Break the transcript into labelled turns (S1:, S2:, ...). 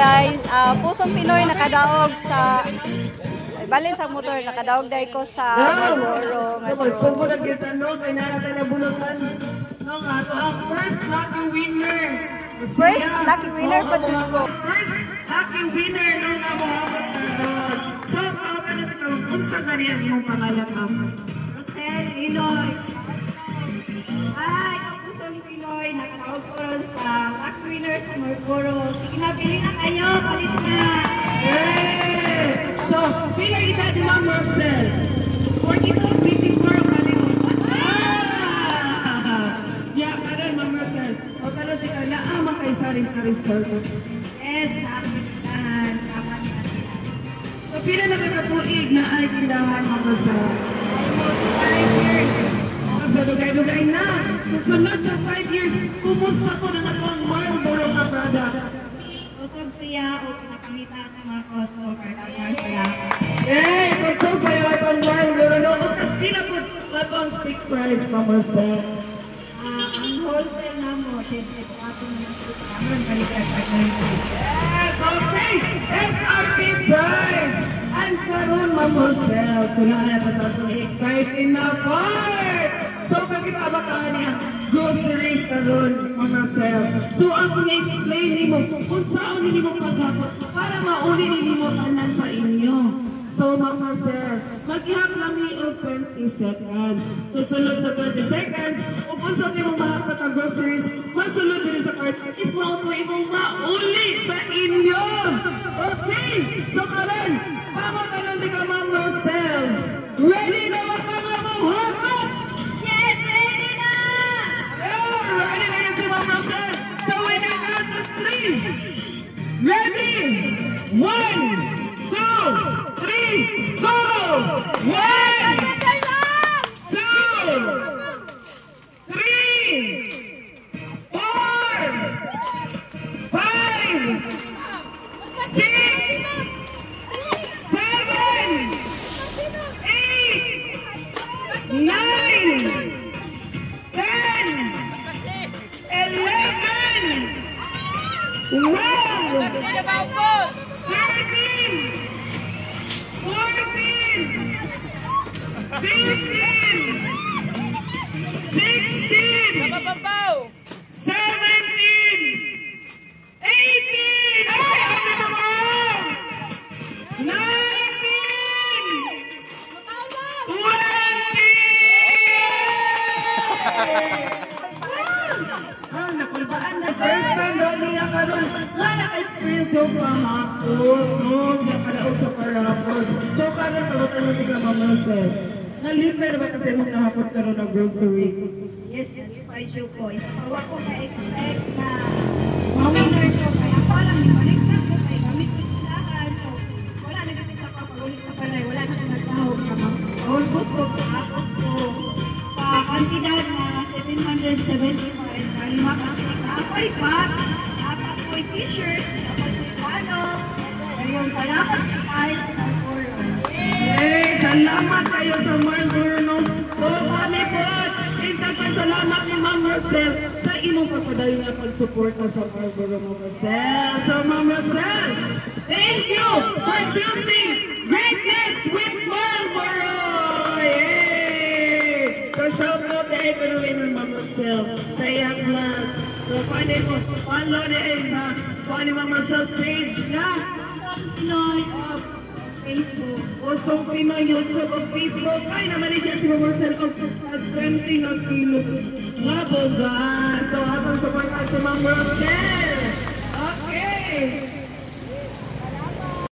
S1: guys. Pusong Pinoy nakadaog sa balin sa motor, nakadaog dahil ko sa Marlboro.
S2: Sugod ang kita, no? Kaya natin na bulutan. No, first lucky winner.
S1: First lucky winner pa dyan ko.
S2: First lucky winner, no? So, kapag natin na, kung sa ganyan yung pangalan mo?
S3: Rosel Iloy. Hi, Pusong Pinoy. Nakadaog ko rin sa lucky winner sa Marlboro. Sige na, pili na kayo. Palit na.
S2: Yay! So, pila edad ni Ma'am Rosel? 42, 24, kalimut. Yeah, kanan Ma'am Rosel. O kanan si Carla, kay Saris Corpo.
S3: Yes, nakakastan. Dapat na.
S2: So, pila na katatuig na ay kindahan Ma'am Rosel?
S3: Almost 5 years.
S2: So, lugay-lugay na. Susunod sa 5 years, kumusta ko na ang Marlboro na product?
S3: Usog siya o nakakita sa mga customer. Salamat.
S2: Yay! Kusog kayo itong Marlboro. Hindi na po itong stick price Ma'am Rosel.
S3: Ang wholesale na mo, siyempre po ating naman balikan sa
S2: Yes! Okay! SRP price! And karoon Ma'am Rosel. Sula na pa sa itong exciting na part! So, pagkitabakaan niya, groceries karoon Ma'am Rosel. So, ang pina-explain ni mo kung saan hindi mo paghapot para mauli hindi mo tanan sa inyo. So, Ma'am Rosel, maghihap lang ni o 20 seconds. Susunod sa 20 seconds, kung saan niyo mahapat ang groceries, masunod din sa cart, is mauto imong mauli sa inyo. Okay! So, karon, pamatanon din ka Ma'am Rosel. Ready na ba ka Ma'am Hotdog?
S3: Yes, ready na!
S2: Yeah, ready na yan si Ma'am Rosel. So, when I count to 3, ready? 1, 2, 3, go! 1, 2, 3, 4, 5, 6, 7, 8, 9, 10, 11, 12, 13, 14, 15, 16, 17, 18, ay, ano naman? 19, 20! Nakulbaan na first time daw niya karon. Nga naka-experience yung pahapon. No, niya kalaog sa parapon. So, karon tawagan mo ka Ma'am Rosel. Naliper ba kasi mong nakapot karon ng groceries?
S3: Yes, nalipay siya ko. Isawa ko ka-expect na winner ko. Kaya ako alam, balik na ko. Kaya gamit ko silakan. So, wala na kasi sa kapaulit na pala. Wala na siya nagtahog na mga all-book ko. Kahapot ko. Sa kantidad na 775. Kalima ka. Ako'y bag. Ako'y t-shirt. Ako'y pano. Ayun, salamat sa kahit sa Marlboro.
S2: Hey, salamat kayo sa Marlboro. No? So, kami po. Isang pasalamat ni Ma'am Rosel sa imong papadayon na pagsuporta sa Marlboro, Ma'am Rosel. So, Ma'am Rosel, thank you for choosing Greatness with Marlboro! Yay! So, shout out to everyone ng Ma'am Rosel sa iyang vlog. So, pwede mo, follow ni Ma'am Rosel page na.
S3: Pinoy. Facebook.
S2: Pusong Pinoy, YouTube o Facebook. Ay, naman niya si Ma'am Rosel o trending ang kilo. Nga boga. So, habang support ka si Ma'am Rosel. Okay.